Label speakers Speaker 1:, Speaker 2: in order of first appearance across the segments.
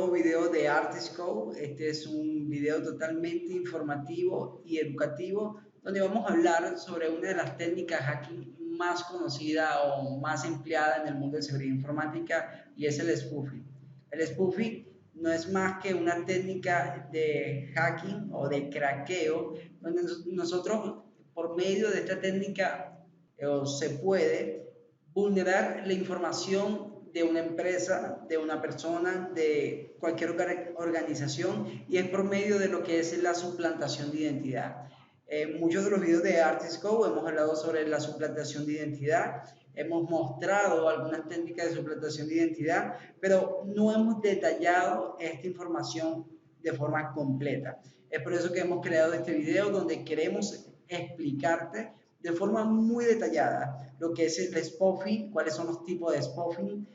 Speaker 1: nuevo video de Artisco. Este es un video totalmente informativo y educativo donde vamos a hablar sobre una de las técnicas hacking más conocida o más empleada en el mundo de seguridad informática, y es el spoofing. El spoofing no es más que una técnica de hacking o de craqueo donde nosotros por medio de esta técnica se puede vulnerar la información de una empresa, de una persona, de cualquier organización, y es por medio de lo que es la suplantación de identidad. En muchos de los videos de Artisco hemos hablado sobre la suplantación de identidad, hemos mostrado algunas técnicas de suplantación de identidad, pero no hemos detallado esta información de forma completa. Es por eso que hemos creado este video donde queremos explicarte de forma muy detallada lo que es el spoofing, cuáles son los tipos de spoofing,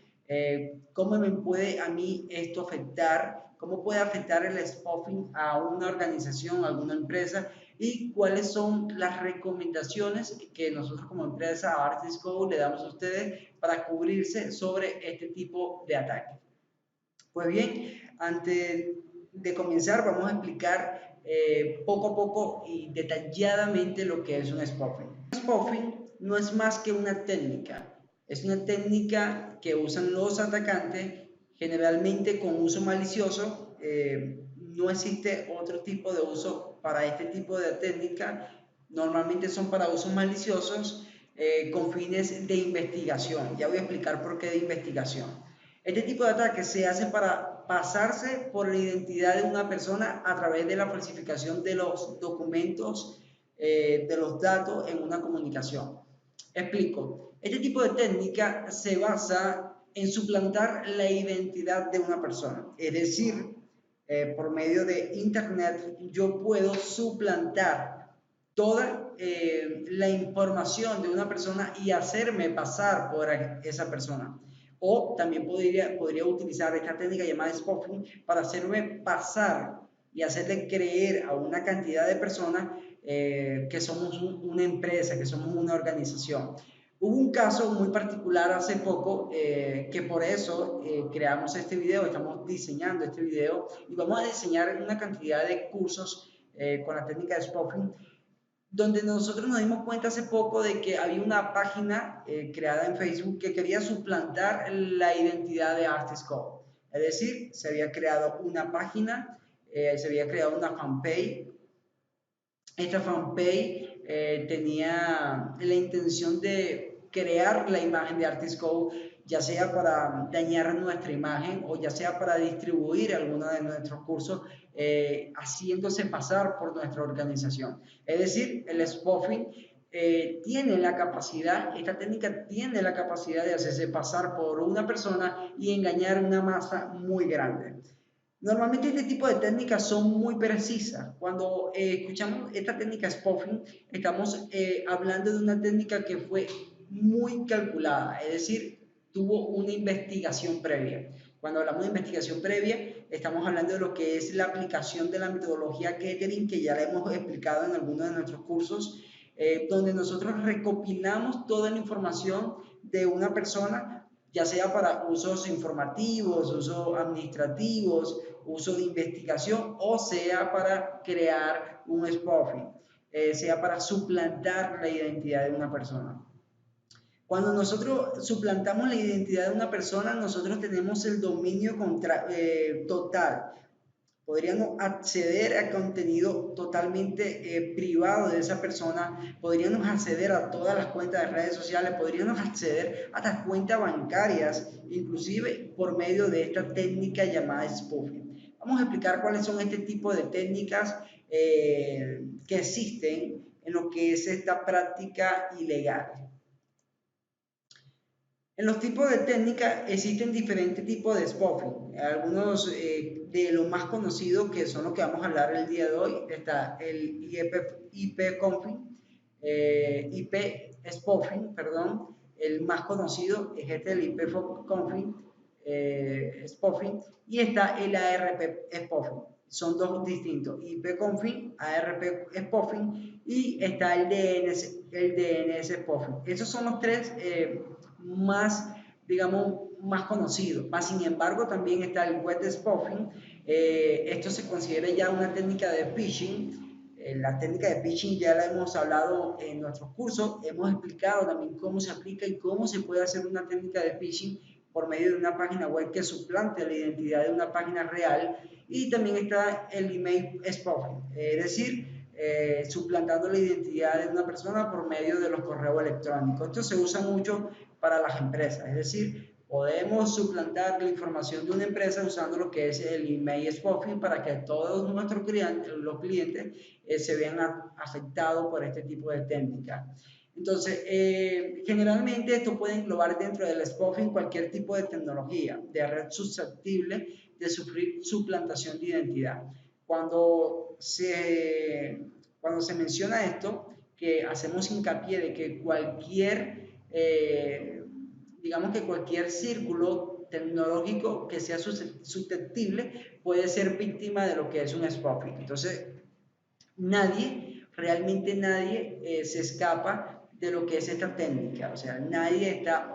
Speaker 1: cómo me puede a mí esto afectar, cómo puede afectar el spoofing a una organización, a alguna empresa, y cuáles son las recomendaciones que nosotros como empresa Artisco le damos a ustedes para cubrirse sobre este tipo de ataques. Pues bien, antes de comenzar vamos a explicar poco a poco y detalladamente lo que es un spoofing. Un spoofing no es más que una técnica. Es una técnica que usan los atacantes generalmente con uso malicioso. No existe otro tipo de uso para este tipo de técnica. Normalmente son para usos maliciosos con fines de investigación. Ya voy a explicar por qué de investigación. Este tipo de ataque se hace para pasarse por la identidad de una persona a través de la falsificación de los documentos, de los datos en una comunicación. Explico. Este tipo de técnica se basa en suplantar la identidad de una persona. Es decir, por medio de Internet yo puedo suplantar toda la información de una persona y hacerme pasar por esa persona. O también podría utilizar esta técnica llamada spoofing para hacerme pasar y hacerle creer a una cantidad de personas que somos una empresa, que somos una organización. Hubo un caso muy particular hace poco que por eso creamos este video, estamos diseñando este video y vamos a diseñar una cantidad de cursos con la técnica de spoofing, donde nosotros nos dimos cuenta hace poco de que había una página creada en Facebook que quería suplantar la identidad de Artisco. Es decir, se había creado una página, se había creado una fanpage. Esta fanpage tenía la intención de crear la imagen de Artisco, ya sea para dañar nuestra imagen o ya sea para distribuir alguno de nuestros cursos haciéndose pasar por nuestra organización. Es decir, el spoofing tiene la capacidad, esta técnica tiene la capacidad de hacerse pasar por una persona y engañar una masa muy grande. Normalmente este tipo de técnicas son muy precisas. Cuando escuchamos esta técnica spoofing, estamos hablando de una técnica que fue muy calculada, es decir, tuvo una investigación previa. Cuando hablamos de investigación previa, estamos hablando de lo que es la aplicación de la metodología Kettering, que ya la hemos explicado en algunos de nuestros cursos, donde nosotros recopilamos toda la información de una persona, ya sea para usos informativos, usos administrativos, uso de investigación, o sea para crear un spoofing, sea para suplantar la identidad de una persona. Cuando nosotros suplantamos la identidad de una persona, nosotros tenemos el dominio total. Podríamos acceder a contenido totalmente privado de esa persona, podríamos acceder a todas las cuentas de redes sociales, podríamos acceder a las cuentas bancarias, inclusive por medio de esta técnica llamada spoofing. Vamos a explicar cuáles son este tipo de técnicas que existen en lo que es esta práctica ilegal. En los tipos de técnica existen diferentes tipos de spoofing. Algunos de los más conocidos, que son los que vamos a hablar el día de hoy, está el IP spoofing, perdón. El más conocido es este, el IP spoofing, y está el ARP spoofing. Son dos distintos, IP config, ARP spoofing, y está el DNS spoofing. Esos son los tres más, digamos, más conocido. Más sin embargo, también está el web spoofing. Esto se considera ya una técnica de phishing. La técnica de phishing ya la hemos hablado en nuestros cursos, hemos explicado también cómo se aplica y cómo se puede hacer una técnica de phishing por medio de una página web que suplante la identidad de una página real. Y también está el email spoofing, es decir, suplantando la identidad de una persona por medio de los correos electrónicos. Esto se usa mucho para las empresas, es decir, podemos suplantar la información de una empresa usando lo que es el email spoofing para que todos nuestros clientes, los clientes se vean afectados por este tipo de técnica. Entonces, generalmente esto puede englobar dentro del spoofing cualquier tipo de tecnología, de red susceptible de sufrir suplantación de identidad. Cuando se menciona esto, que hacemos hincapié de que digamos que cualquier círculo tecnológico que sea susceptible puede ser víctima de lo que es un spoofing. Entonces, realmente nadie se escapa de lo que es esta técnica, o sea, nadie está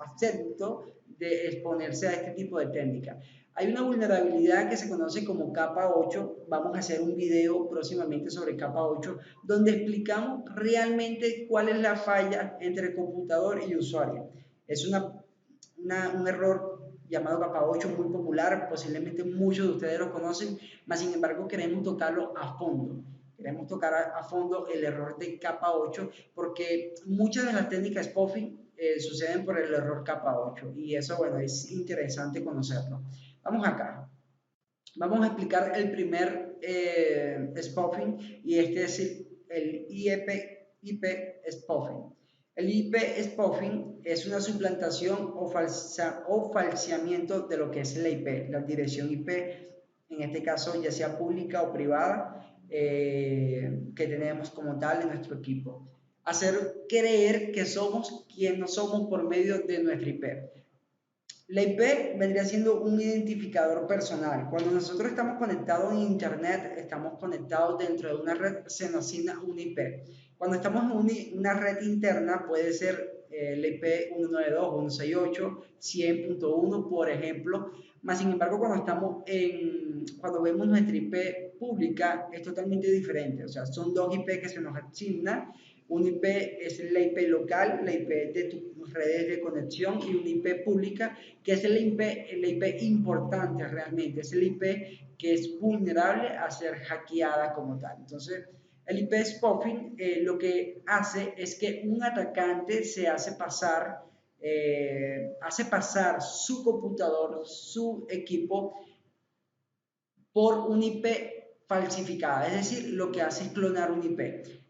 Speaker 1: exento de exponerse a este tipo de técnica. Hay una vulnerabilidad que se conoce como capa 8, vamos a hacer un video próximamente sobre capa 8, donde explicamos realmente cuál es la falla entre computador y usuario. Es un error llamado capa 8 muy popular, posiblemente muchos de ustedes lo conocen, mas sin embargo queremos tocarlo a fondo. Queremos tocar a fondo el error de capa 8 porque muchas de las técnicas spoofing suceden por el error capa 8 y eso, bueno, es interesante conocerlo. Vamos acá. Vamos a explicar el primer spoofing y este es el IP spoofing. El IP spoofing es una suplantación o falseamiento de lo que es la IP, la dirección IP, en este caso ya sea pública o privada, que tenemos como tal en nuestro equipo. Hacer creer que somos quien no somos por medio de nuestra IP. La IP vendría siendo un identificador personal. Cuando nosotros estamos conectados en Internet, estamos conectados dentro de una red, se nos asigna un IP. Cuando estamos en una red interna, puede ser la IP 192, 168, 100.1, por ejemplo. Más sin embargo, cuando vemos nuestra IP pública, es totalmente diferente. O sea, son dos IP que se nos asignan. Un IP es la IP local, la IP de tus redes de conexión, y una IP pública, que es la IP importante realmente, es la IP que es vulnerable a ser hackeada como tal. Entonces, el IP spoofing lo que hace es que un atacante se hace pasar su computador, su equipo, por un IP falsificada, es decir, lo que hace es clonar un IP.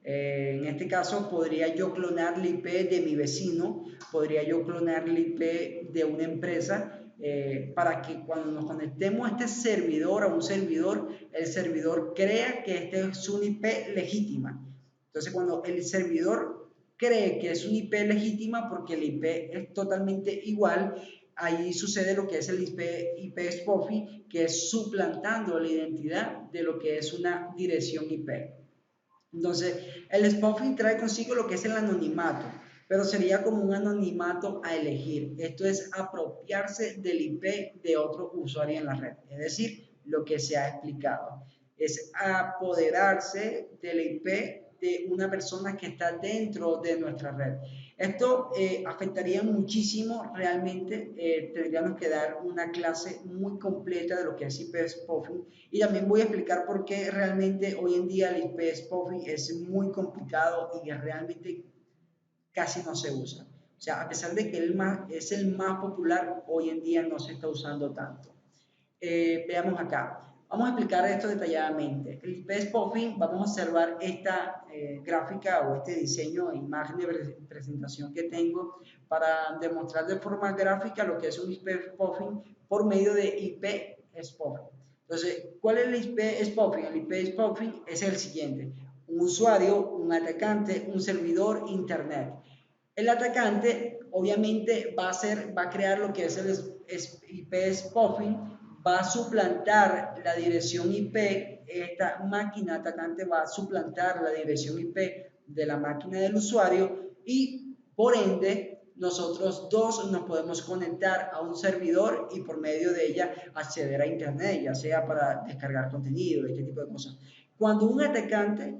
Speaker 1: En este caso, podría yo clonar la IP de mi vecino, podría yo clonar la IP de una empresa, para que cuando nos conectemos a este servidor, a un servidor, el servidor crea que este es una IP legítima. Entonces, cuando el servidor cree que es una IP legítima porque la IP es totalmente igual, ahí sucede lo que es el IP spoofing, que es suplantando la identidad de lo que es una dirección IP. Entonces, el spoofing trae consigo lo que es el anonimato, pero sería como un anonimato a elegir. Esto es apropiarse del IP de otro usuario en la red, es decir, lo que se ha explicado. Es apoderarse del IP de una persona que está dentro de nuestra red. Esto afectaría muchísimo, realmente tendríamos que dar una clase muy completa de lo que es IP spoofing, y también voy a explicar por qué realmente hoy en día el IP spoofing es muy complicado y que realmente casi no se usa. O sea, a pesar de que es el más popular, hoy en día no se está usando tanto. Veamos acá. Vamos a explicar esto detalladamente. El IP spoofing, vamos a observar esta gráfica o este diseño, imagen de presentación que tengo para demostrar de forma gráfica lo que es un IP spoofing por medio de IP spoofing. Entonces, ¿cuál es el IP spoofing? El IP spoofing es el siguiente: un usuario, un atacante, un servidor, internet. El atacante obviamente va a crear lo que es el IP spoofing, va a suplantar la dirección IP, esta máquina atacante va a suplantar la dirección IP de la máquina del usuario y por ende nosotros dos nos podemos conectar a un servidor y por medio de ella acceder a internet, ya sea para descargar contenido, este tipo de cosas. Cuando un atacante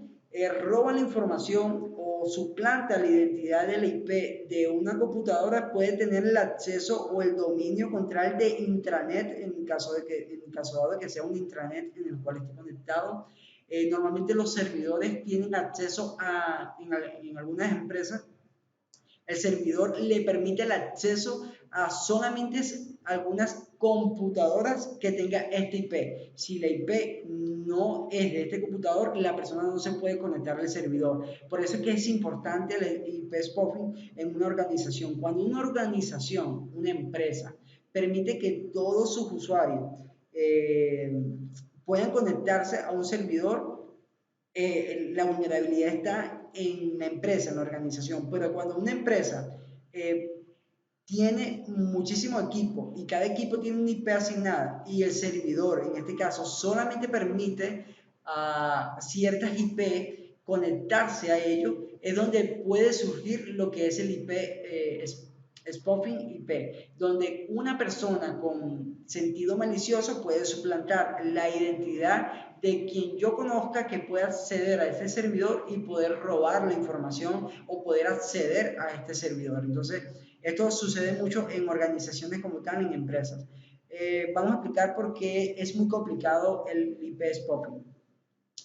Speaker 1: roba la información o suplanta la identidad de la IP de una computadora, puede tener el acceso o el dominio contra el de intranet en caso de que sea un intranet en el cual esté conectado. Normalmente los servidores tienen acceso en algunas empresas, el servidor le permite el acceso a solamente algunas computadoras que tenga este IP. Si la IP no es de este computador, la persona no se puede conectar al servidor. Por eso es que es importante el IP spoofing en una organización. Cuando una organización, una empresa, permite que todos sus usuarios puedan conectarse a un servidor, la vulnerabilidad está en la empresa, en la organización, pero cuando una empresa tiene muchísimo equipo y cada equipo tiene un IP asignada y el servidor, en este caso, solamente permite a ciertas IP conectarse a ello, es donde puede surgir lo que es el IP spoofing IP, donde una persona con sentido malicioso puede suplantar la identidad de quien yo conozca que pueda acceder a este servidor y poder robar la información o poder acceder a este servidor. Entonces, esto sucede mucho en organizaciones como tal, en empresas. Vamos a explicar por qué es muy complicado el IP spoofing.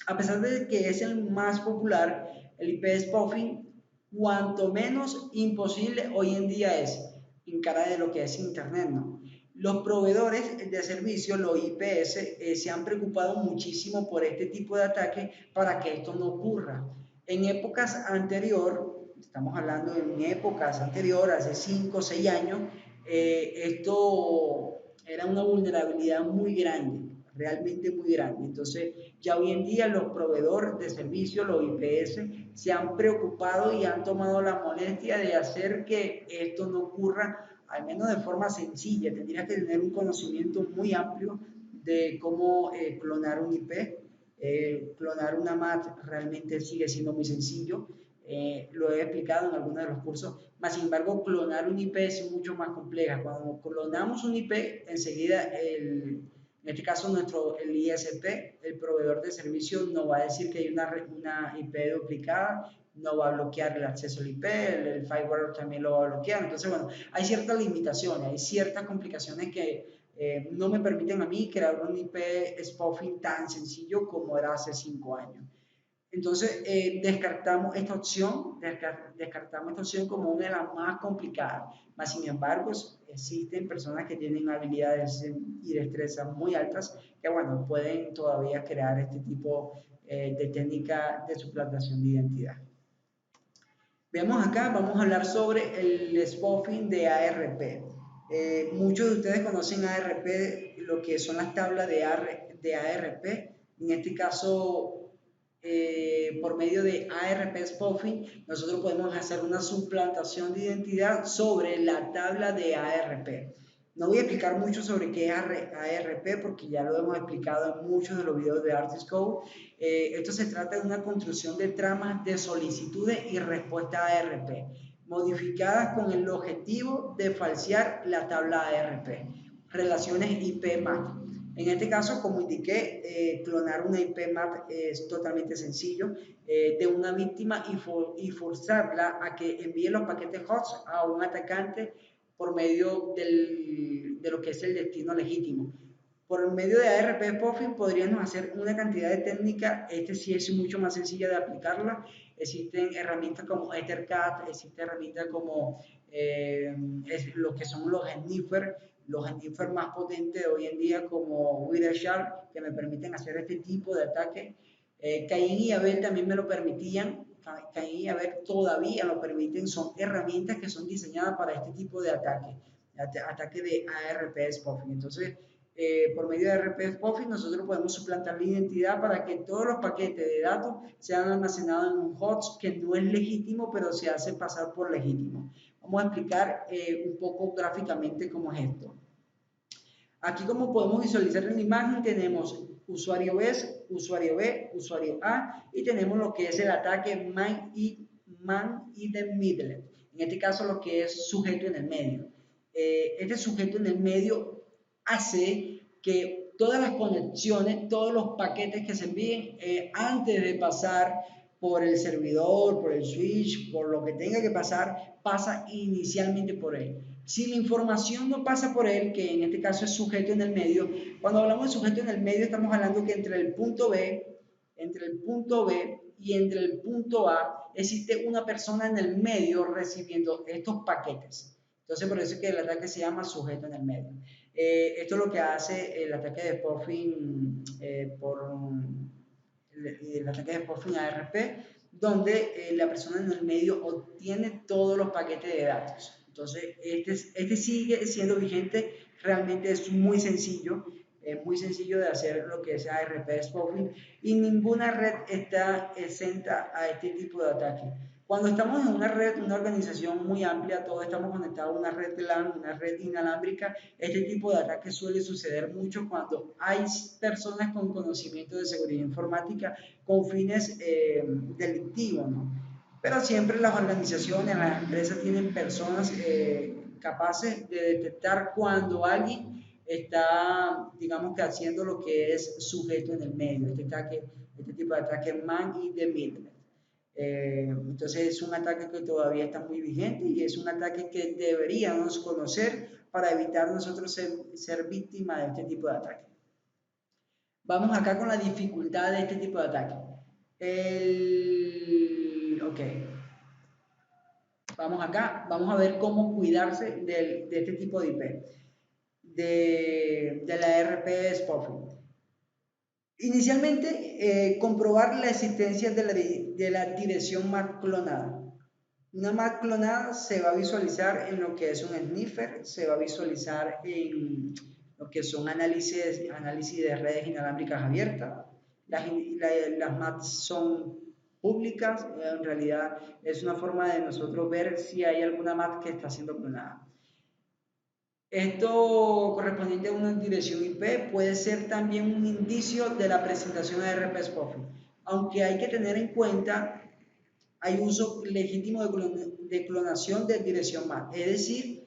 Speaker 1: A pesar de que es el más popular, el IP spoofing, cuanto menos imposible hoy en día es en cara de lo que es Internet, ¿no? Los proveedores de servicios, los IPS, se han preocupado muchísimo por este tipo de ataque para que esto no ocurra. En épocas anteriores, estamos hablando de épocas anteriores, hace 5 o 6 años, esto era una vulnerabilidad muy grande, realmente muy grande. Entonces, ya hoy en día los proveedores de servicios, los IPS, se han preocupado y han tomado la molestia de hacer que esto no ocurra, al menos de forma sencilla. Tendrías que tener un conocimiento muy amplio de cómo clonar un IP. Clonar una MAT realmente sigue siendo muy sencillo. Lo he explicado en algunos de los cursos, más sin embargo clonar un IP es mucho más compleja. Cuando clonamos un IP, enseguida en este caso el ISP, el proveedor de servicio, no va a decir que hay una IP duplicada, no va a bloquear el acceso al IP, el firewall también lo va a bloquear. Entonces, bueno, hay ciertas limitaciones, hay ciertas complicaciones que no me permiten a mí crear un IP spoofing tan sencillo como era hace 5 años. Entonces, descartamos esta opción como una de las más complicadas. Mas, sin embargo, existen personas que tienen habilidades y destrezas muy altas que, bueno, pueden todavía crear este tipo de técnica de suplantación de identidad. Veamos acá, vamos a hablar sobre el spoofing de ARP. Muchos de ustedes conocen ARP, lo que son las tablas de ARP. En este caso, por medio de ARP spoofing, nosotros podemos hacer una suplantación de identidad sobre la tabla de ARP. No voy a explicar mucho sobre qué es ARP porque ya lo hemos explicado en muchos de los videos de Artist Code. Esto se trata de una construcción de tramas de solicitudes y respuesta ARP, modificadas con el objetivo de falsear la tabla ARP. Relaciones IP map. En este caso, como indiqué, clonar una IP map es totalmente sencillo de una víctima y forzarla a que envíe los paquetes host a un atacante por medio de lo que es el destino legítimo. Por medio de ARP spoofing podríamos hacer una cantidad de técnicas, sí es mucho más sencilla de aplicarla. Existen herramientas como Ethercat, existen herramientas como lo que son los sniffer más potentes de hoy en día como Wireshark, que me permiten hacer este tipo de ataque. Caín y Abel también me lo permitían, Caín y Abel todavía lo permiten, son herramientas que son diseñadas para este tipo de ataque de ARP spoofing. Entonces, por medio de ARP spoofing nosotros podemos suplantar la identidad para que todos los paquetes de datos sean almacenados en un host que no es legítimo, pero se hace pasar por legítimo. Vamos a explicar un poco gráficamente cómo es esto. Aquí, como podemos visualizar en la imagen, tenemos usuario B, usuario B, usuario A y tenemos lo que es el ataque man in the middle. en este caso lo que es sujeto en el medio. Este sujeto en el medio hace que todas las conexiones, todos los paquetes que se envíen antes de pasar por el servidor, por el switch, por lo que tenga que pasar, pasa inicialmente por él. Si la información no pasa por él, que en este caso es sujeto en el medio, cuando hablamos de sujeto en el medio estamos hablando que entre el punto B y entre el punto A existe una persona en el medio recibiendo estos paquetes. Entonces por eso es que el ataque se llama sujeto en el medio. Esto es lo que hace el ataque de spoofing el ataque de spoofing ARP, donde la persona en el medio obtiene todos los paquetes de datos. Entonces, este sigue siendo vigente, realmente es muy sencillo de hacer lo que es ARP spoofing y ninguna red está exenta a este tipo de ataque. Cuando estamos en una red, una organización muy amplia, todos estamos conectados a una red LAN, una red inalámbrica, este tipo de ataque suele suceder mucho cuando hay personas con conocimiento de seguridad informática con fines delictivos, ¿no? Pero siempre las organizaciones, las empresas tienen personas capaces de detectar cuando alguien está, digamos que haciendo lo que es sujeto en el medio, este tipo de ataque man in the middle. Entonces es un ataque que todavía está muy vigente y es un ataque que deberíamos conocer para evitar nosotros ser víctimas de este tipo de ataque. Vamos acá con la dificultad de este tipo de ataque. Ok, vamos acá, vamos a ver cómo cuidarse de este tipo de IP, de la RP spoofing. Inicialmente, comprobar la existencia de la dirección MAC clonada. Una MAC clonada se va a visualizar en lo que es un sniffer, se va a visualizar en lo que son análisis de redes inalámbricas abiertas. Las MACs son públicas, en realidad es una forma de nosotros ver si hay alguna MAC que está siendo clonada. Esto correspondiente a una dirección IP puede ser también un indicio de la presentación de RP spoofing, aunque hay que tener en cuenta hay uso legítimo de clonación de dirección MAC, es decir,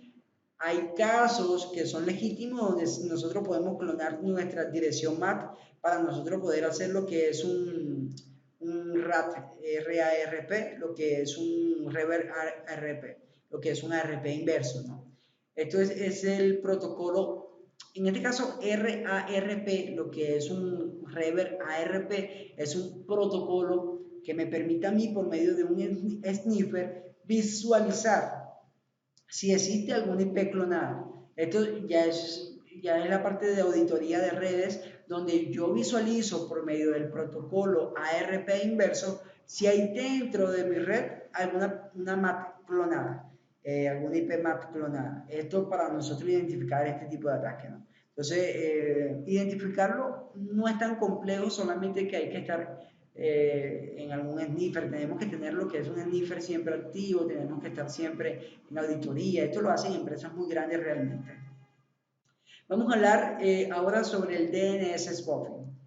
Speaker 1: hay casos que son legítimos donde nosotros podemos clonar nuestra dirección MAC para nosotros poder hacer lo que es un RAT, RARP, lo que es un Reverse ARP, lo que es un ARP inverso, ¿no? Esto es el protocolo, en este caso RARP, lo que es un Reverse ARP, es un protocolo que me permite a mí por medio de un sniffer visualizar si existe alguna IP clonada. Esto ya es la parte de auditoría de redes donde yo visualizo por medio del protocolo ARP inverso si hay dentro de mi red alguna una MAC clonada, alguna IP MAC clonada. Esto para nosotros identificar este tipo de ataque, ¿no? Entonces, identificarlo no es tan complejo, solamente que hay que estar en algún sniffer, tenemos que tener lo que es un sniffer siempre activo, tenemos que estar siempre en auditoría, esto lo hacen empresas muy grandes realmente. Vamos a hablar ahora sobre el DNS spoofing.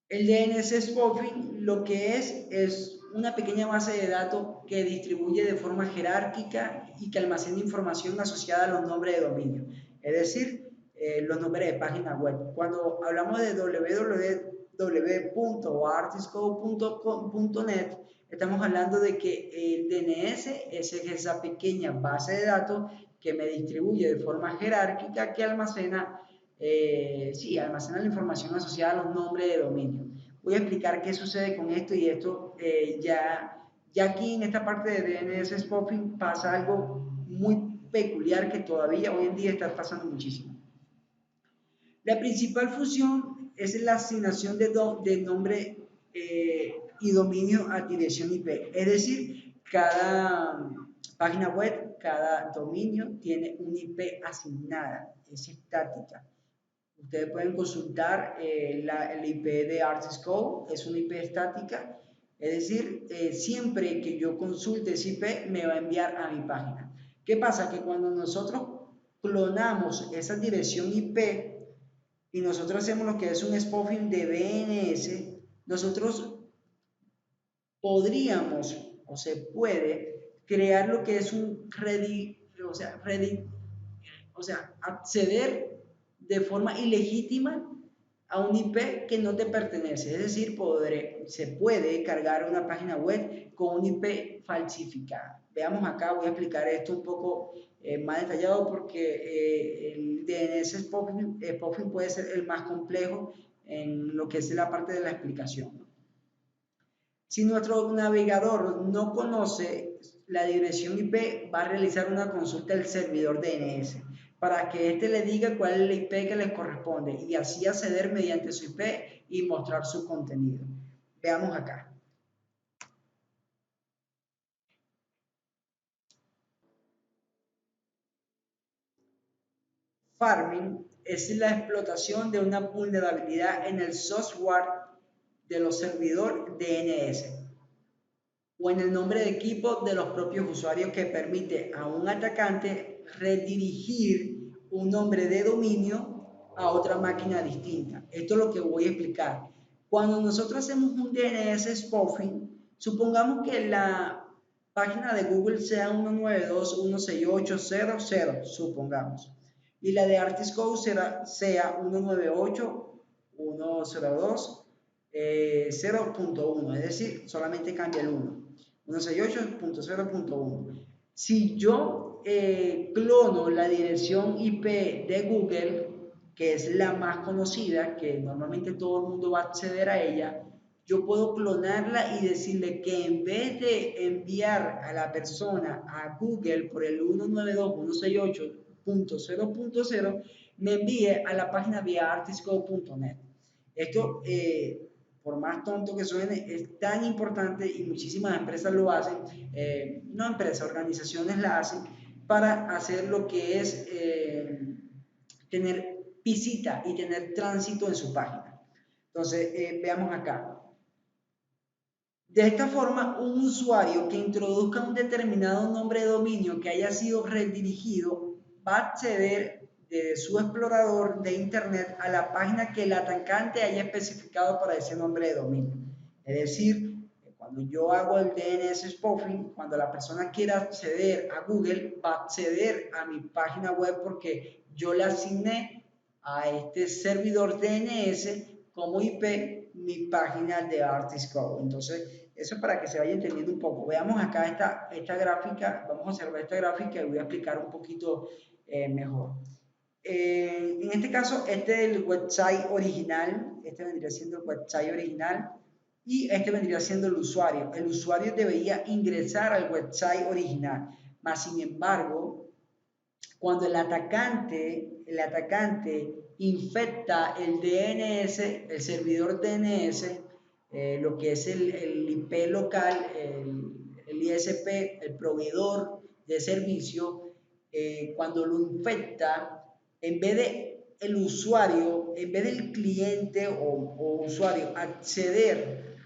Speaker 1: El DNS spoofing lo que es una pequeña base de datos que distribuye de forma jerárquica y que almacena información asociada a los nombres de dominio, es decir, los nombres de página web. Cuando hablamos de www.artiscode.net, estamos hablando de que el DNS es esa pequeña base de datos que me distribuye de forma jerárquica que almacena almacena la información asociada a los nombres de dominio. Voy a explicar qué sucede con esto y esto ya aquí en esta parte de DNS spoofing pasa algo muy peculiar que todavía hoy en día está pasando muchísimo. La principal función es la asignación de nombre y dominio a dirección IP, es decir, cada página web, cada dominio tiene una IP asignada, es estática. Ustedes pueden consultar el IP de Artiscode, es una IP estática, es decir, siempre que yo consulte ese IP me va a enviar a mi página. ¿Qué pasa? Que cuando nosotros clonamos esa dirección IP y nosotros hacemos lo que es un spoofing de DNS, nosotros podríamos o se puede crear lo que es un o sea, acceder de forma ilegítima a un IP que no te pertenece. Es decir, se puede cargar una página web con un IP falsificada. Veamos acá, voy a explicar esto un poco más detallado porque el DNS spoofing puede ser el más complejo en lo que es la parte de la explicación. Si nuestro navegador no conoce la dirección IP, va a realizar una consulta al servidor DNS para que éste le diga cuál es la IP que le corresponde y así acceder mediante su IP y mostrar su contenido. Veamos acá. Farming es la explotación de una vulnerabilidad en el software de los servidores DNS o en el nombre de equipo de los propios usuarios que permite a un atacante redirigir un nombre de dominio a otra máquina distinta. Esto es lo que voy a explicar. Cuando nosotros hacemos un DNS spoofing, supongamos que la página de Google sea 192.168.0.0, supongamos, y la de Artiscode sea 198.102. 0.1, es decir, solamente cambia el 1. 168.0.1. Si yo clono la dirección IP de Google, que es la más conocida, que normalmente todo el mundo va a acceder a ella, yo puedo clonarla y decirle que en vez de enviar a la persona a Google por el 192.168.0.0, me envíe a la página vía artiscode.net. Esto por más tonto que suene, es tan importante y muchísimas empresas lo hacen, no empresas, organizaciones la hacen para hacer lo que es tener visita y tener tránsito en su página. Entonces, veamos acá. De esta forma, un usuario que introduzca un determinado nombre de dominio que haya sido redirigido va a acceder de su explorador de internet a la página que el atacante haya especificado para ese nombre de dominio. Es decir, cuando yo hago el DNS spoofing, cuando la persona quiera acceder a Google, va a acceder a mi página web porque yo le asigné a este servidor DNS como IP mi página de Artiscode. Entonces, eso es para que se vaya entendiendo un poco. Veamos acá esta gráfica, vamos a observar esta gráfica y voy a explicar un poquito mejor. En este caso, este es el website original, este vendría siendo el website original y este vendría siendo el usuario. El usuario debería ingresar al website original, mas sin embargo, cuando el atacante infecta el DNS, el servidor DNS, lo que es el IP local, el ISP, el proveedor de servicio, cuando lo infecta, en vez de el usuario, en vez del cliente o usuario acceder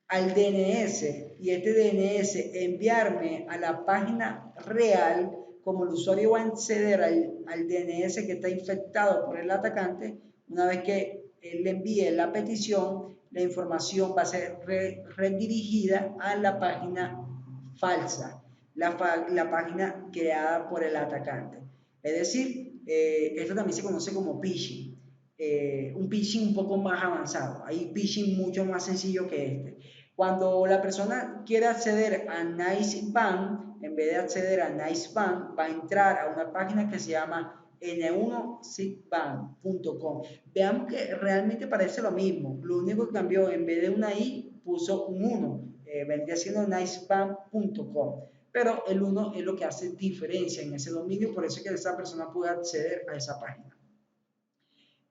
Speaker 1: al DNS y este DNS enviarme a la página real, como el usuario va a acceder al DNS que está infectado por el atacante, una vez que él le envíe la petición, la información va a ser redirigida a la página falsa, la página creada por el atacante. Es decir, esto también se conoce como phishing. Un phishing un poco más avanzado. Hay phishing mucho más sencillo que este. Cuando la persona quiere acceder a NiceBank, en vez de acceder a NiceBank, va a entrar a una página que se llama n1sigbank.com. Veamos que realmente parece lo mismo. Lo único que cambió, en vez de una I, puso un 1. Vendría siendo nicebank.com. Pero el 1 es lo que hace diferencia en ese dominio, por eso es que esa persona puede acceder a esa página.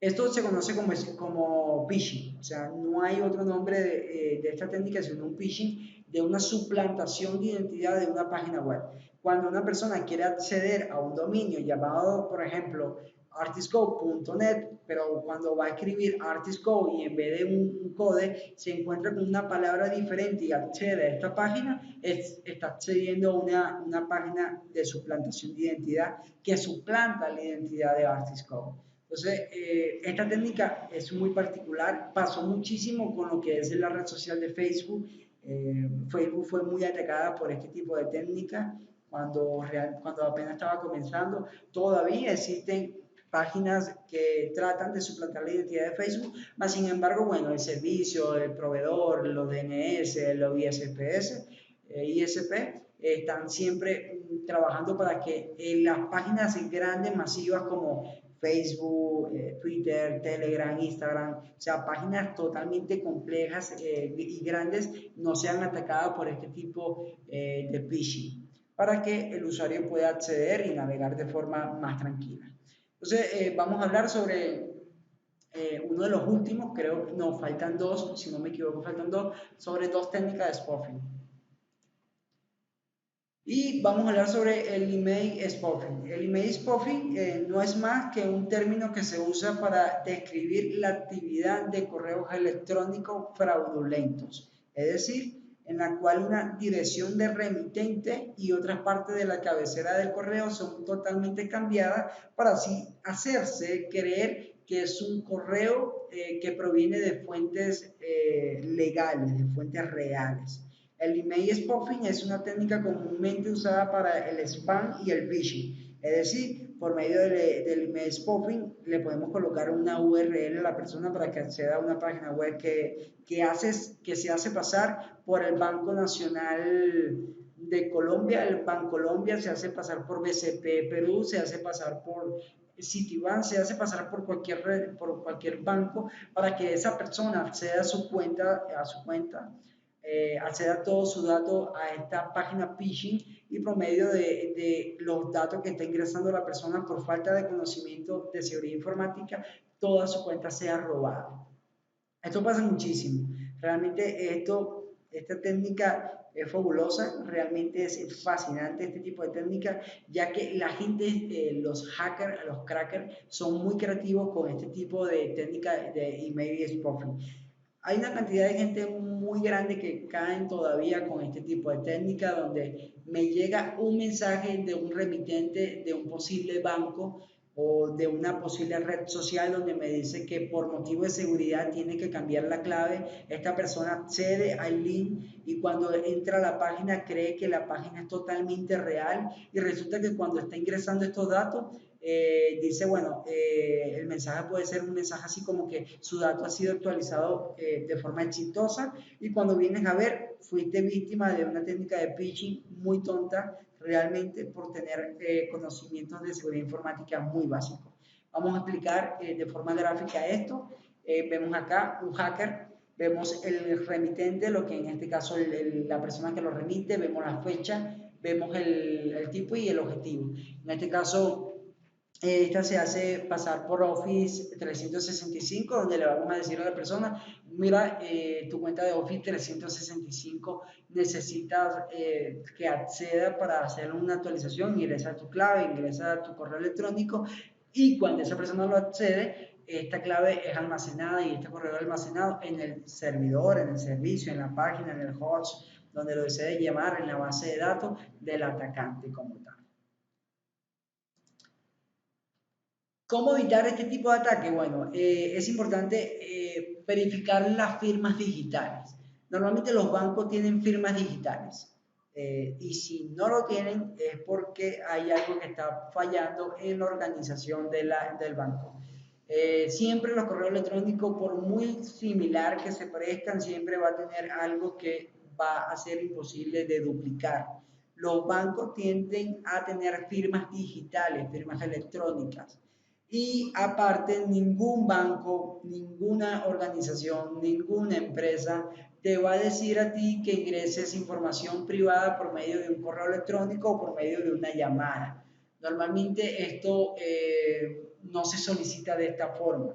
Speaker 1: Esto se conoce como phishing, o sea, no hay otro nombre de esta técnica sino un phishing de una suplantación de identidad de una página web. Cuando una persona quiere acceder a un dominio llamado, por ejemplo, artiscode.net, pero cuando va a escribir artiscode y en vez de un code se encuentra con una palabra diferente y accede a esta página, está accediendo a una página de suplantación de identidad que suplanta la identidad de artiscode. Entonces, esta técnica es muy particular, pasó muchísimo con lo que es la red social de Facebook Facebook fue muy atacada por este tipo de técnicas cuando apenas estaba comenzando. Todavía existen páginas que tratan de suplantar la identidad de Facebook, mas sin embargo, bueno, el servicio, el proveedor, los DNS, los ISP, están siempre trabajando para que las páginas grandes, masivas como Facebook, Twitter, Telegram, Instagram, o sea, páginas totalmente complejas y grandes, no sean atacadas por este tipo de phishing, para que el usuario pueda acceder y navegar de forma más tranquila. Entonces, vamos a hablar sobre uno de los últimos, creo que nos faltan dos, si no me equivoco, faltan dos, sobre dos técnicas de spoofing. Y vamos a hablar sobre el email spoofing. El email spoofing no es más que un término que se usa para describir la actividad de correos electrónicos fraudulentos, es decir, en la cual una dirección de remitente y otras partes de la cabecera del correo son totalmente cambiadas para así hacerse creer que es un correo que proviene de fuentes legales, de fuentes reales. El email spoofing es una técnica comúnmente usada para el spam y el phishing. Es decir, por medio del email spoofing le podemos colocar una URL a la persona para que acceda a una página web que se hace pasar por el Banco Nacional de Colombia. El Bancolombia se hace pasar por BCP Perú, se hace pasar por Citibank, se hace pasar por cualquier banco para que esa persona acceda a su cuenta, acceda todos sus datos a esta página phishing y por medio de los datos que está ingresando la persona por falta de conocimiento de seguridad informática, toda su cuenta sea robada. Esto pasa muchísimo. Realmente esta técnica es fabulosa, realmente es fascinante este tipo de técnica, ya que la gente, los hackers, los crackers, son muy creativos con este tipo de técnica de email spoofing. Hay una cantidad de gente muy grande que caen todavía con este tipo de técnica donde me llega un mensaje de un remitente de un posible banco o de una posible red social donde me dice que por motivo de seguridad tiene que cambiar la clave. Esta persona accede al link y cuando entra a la página cree que la página es totalmente real y resulta que cuando está ingresando estos datos dice, bueno, el mensaje puede ser un mensaje así como que su dato ha sido actualizado de forma exitosa y cuando vienes a ver, fuiste víctima de una técnica de phishing muy tonta realmente por tener conocimientos de seguridad informática muy básicos. Vamos a explicar de forma gráfica esto. Vemos acá un hacker, vemos el remitente, lo que en este caso la persona que lo remite, vemos la fecha, vemos el tipo y el objetivo. En este caso, esta se hace pasar por Office 365, donde le vamos a decir a la persona, mira, tu cuenta de Office 365 necesitas que acceda para hacer una actualización, ingresa tu clave, ingresa tu correo electrónico y cuando esa persona lo accede, esta clave es almacenada y este correo es almacenado en el servidor, en el servicio, en la página, en el host, donde lo desee llamar en la base de datos del atacante como tal. ¿Cómo evitar este tipo de ataque? Bueno, es importante verificar las firmas digitales. Normalmente los bancos tienen firmas digitales y si no lo tienen es porque hay algo que está fallando en la organización del banco. Siempre los correos electrónicos, por muy similar que se parezcan, siempre va a tener algo que va a ser imposible de duplicar. Los bancos tienden a tener firmas digitales, firmas electrónicas. Y aparte, ningún banco, ninguna organización, ninguna empresa te va a decir a ti que ingreses información privada por medio de un correo electrónico o por medio de una llamada. Normalmente esto no se solicita de esta forma.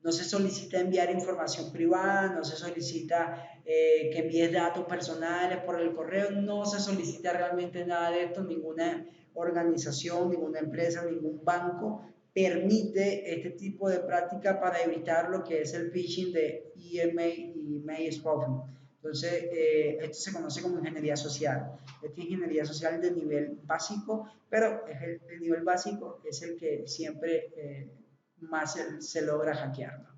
Speaker 1: No se solicita enviar información privada, no se solicita que envíes datos personales por el correo, no se solicita realmente nada de esto, ninguna organización, ninguna empresa, ningún banco permite este tipo de práctica para evitar lo que es el phishing de email y email spoofing. Entonces, esto se conoce como ingeniería social. Esta ingeniería social de nivel básico, pero el nivel básico es el que siempre más se logra hackear, ¿no?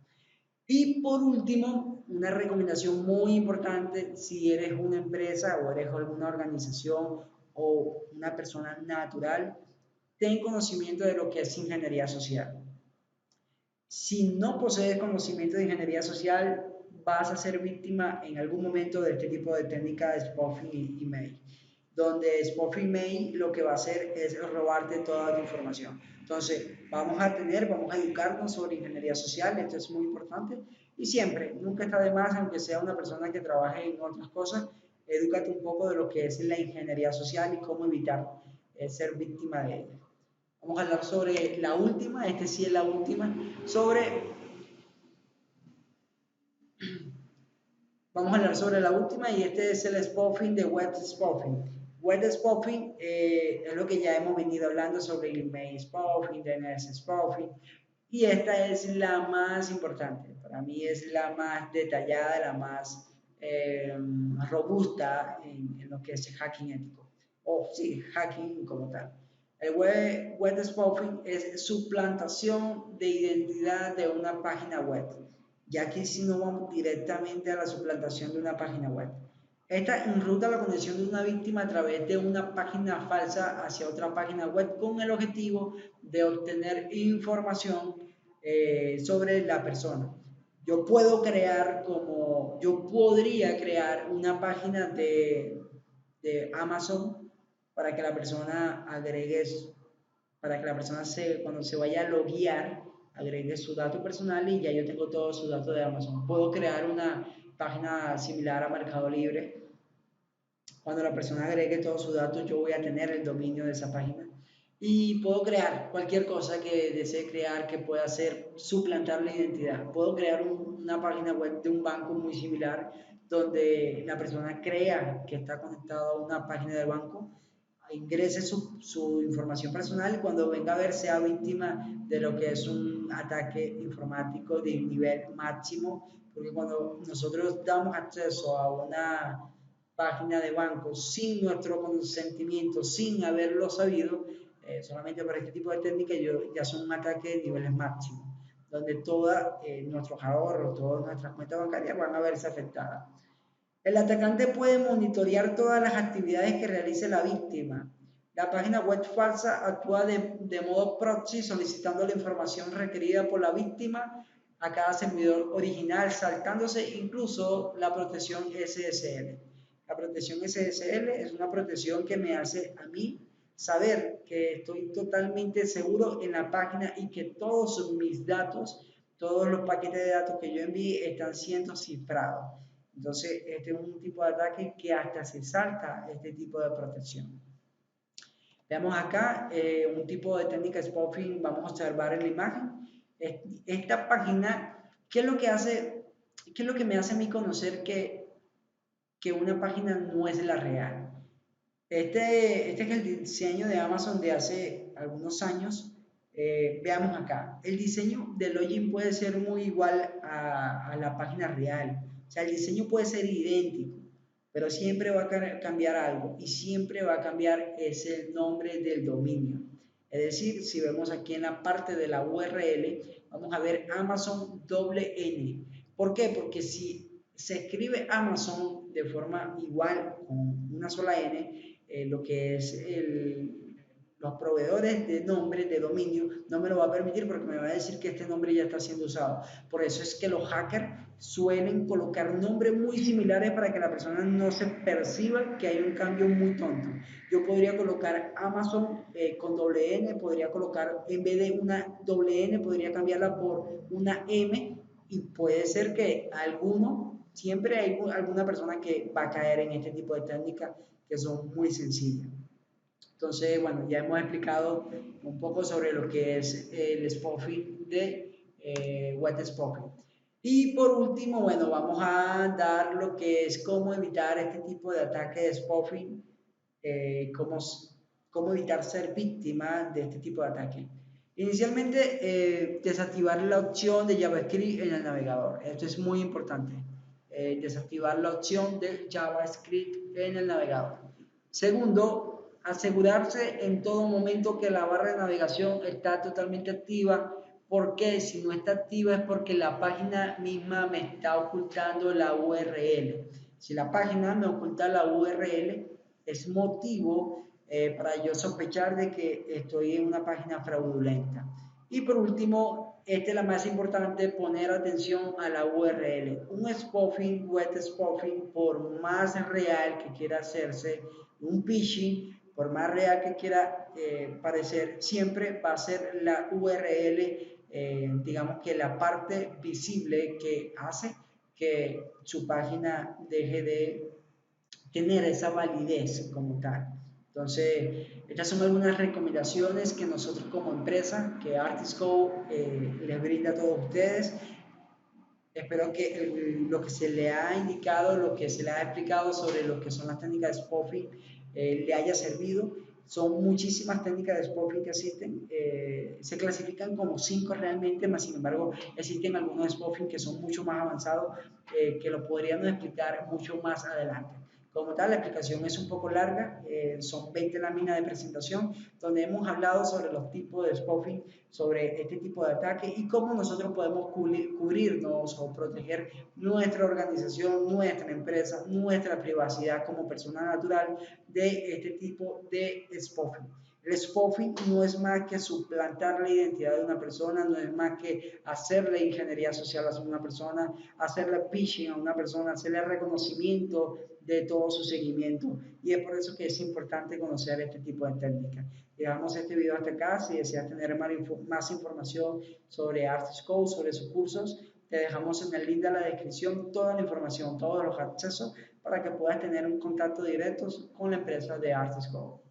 Speaker 1: Y por último, una recomendación muy importante si eres una empresa o eres alguna organización o una persona natural, ten conocimiento de lo que es ingeniería social. Si no posees conocimiento de ingeniería social, vas a ser víctima en algún momento de este tipo de técnica de spoofing y email, donde spoofing email lo que va a hacer es robarte toda tu información. Entonces, vamos a educarnos sobre ingeniería social, esto es muy importante, y siempre, nunca está de más, aunque sea una persona que trabaje en otras cosas, edúcate un poco de lo que es la ingeniería social y cómo evitar ser víctima de ella. Vamos a hablar sobre la última, este sí es la última, vamos a hablar sobre la última y este es el spoofing de web spoofing. Web spoofing es lo que ya hemos venido hablando sobre el email spoofing, DNS spoofing, y esta es la más importante. Para mí es la más detallada, la más robusta en lo que es hacking ético. O sí, hacking como tal. El web spoofing es suplantación de identidad de una página web. Ya que si no vamos directamente a la suplantación de una página web. Esta enruta la conexión de una víctima a través de una página falsa hacia otra página web con el objetivo de obtener información sobre la persona. Yo podría crear una página de Amazon para que la persona agregue, para que la persona cuando se vaya a loguear, agregue su dato personal y ya yo tengo todos sus datos de Amazon. Puedo crear una página similar a Mercado Libre. Cuando la persona agregue todos sus datos, yo voy a tener el dominio de esa página. Y puedo crear cualquier cosa que desee crear que pueda hacer suplantar la identidad. Puedo crear una página web de un banco muy similar donde la persona crea que está conectado a una página del banco, ingrese su información personal y cuando venga a ver sea víctima de lo que es un ataque informático de nivel máximo, porque cuando nosotros damos acceso a una página de banco sin nuestro consentimiento, sin haberlo sabido, solamente por este tipo de técnicas ya son un ataque de niveles máximos, donde todos nuestros ahorros, todas nuestras cuentas bancarias van a verse afectadas. El atacante puede monitorear todas las actividades que realice la víctima. La página web falsa actúa de modo proxy solicitando la información requerida por la víctima a cada servidor original, saltándose incluso la protección SSL. La protección SSL es una protección que me hace a mí saber que estoy totalmente seguro en la página y que todos mis datos, todos los paquetes de datos que yo envíe están siendo cifrados. Entonces, este es un tipo de ataque que hasta se salta este tipo de protección. Veamos acá un tipo de técnica spoofing, vamos a observar en la imagen. Esta página, ¿qué es lo que hace? ¿Qué es lo que me hace a mí conocer que una página no es la real? Este es el diseño de Amazon de hace algunos años. Veamos acá. El diseño del login puede ser muy igual a la página real. O sea, el diseño puede ser idéntico, pero siempre va a cambiar algo y siempre va a cambiar es el nombre del dominio. Es decir, si vemos aquí en la parte de la URL, vamos a ver Amazon doble N. ¿Por qué? Porque si se escribe Amazon de forma igual, con una sola N, lo que es los proveedores de nombre, de dominio, no me lo va a permitir porque me va a decir que este nombre ya está siendo usado. Por eso es que los hackers suelen colocar nombres muy similares para que la persona no se perciba que hay un cambio muy tonto. Yo podría colocar Amazon con doble N, podría colocar en vez de una doble N, podría cambiarla por una M y puede ser que siempre hay alguna persona que va a caer en este tipo de técnicas que son muy sencillas. Entonces, bueno, ya hemos explicado un poco sobre lo que es el spoofing de web spoofing. Y por último, bueno, vamos a dar lo que es cómo evitar este tipo de ataque de spoofing, cómo evitar ser víctima de este tipo de ataque. Inicialmente, desactivar la opción de JavaScript en el navegador. Esto es muy importante. Desactivar la opción de JavaScript en el navegador. Segundo, asegurarse en todo momento que la barra de navegación está totalmente activa ¿Por qué? Si no está activa es porque la página misma me está ocultando la URL. Si la página me oculta la URL, es motivo para yo sospechar de que estoy en una página fraudulenta. Y por último, esta es la más importante, poner atención a la URL. Un spoofing, web spoofing, por más real que quiera hacerse, un phishing, por más real que quiera parecer, siempre va a ser la URL, digamos que la parte visible que hace que su página deje de tener esa validez como tal. Entonces, estas son algunas recomendaciones que nosotros como empresa, que Artisco les brinda a todos ustedes. Espero que lo que se le ha indicado, lo que se le ha explicado sobre lo que son las técnicas de spoofing le haya servido. Son muchísimas técnicas de spoofing que existen. Se clasifican como 5 realmente, más sin embargo existen algunos spoofing que son mucho más avanzados que lo podríamos explicar mucho más adelante. Como tal, la explicación es un poco larga, son 20 láminas de presentación donde hemos hablado sobre los tipos de spoofing, sobre este tipo de ataque y cómo nosotros podemos cubrirnos o proteger nuestra organización, nuestra empresa, nuestra privacidad como persona natural de este tipo de spoofing. El spoofing no es más que suplantar la identidad de una persona, no es más que hacerle ingeniería social a una persona, hacerle phishing a una persona, hacerle reconocimiento de todo su seguimiento. Y es por eso que es importante conocer este tipo de técnicas. Dejamos este video hasta acá. Si deseas tener más información sobre Artist Code, sobre sus cursos, te dejamos en el link de la descripción toda la información, todos los accesos para que puedas tener un contacto directo con la empresa de Artist Code.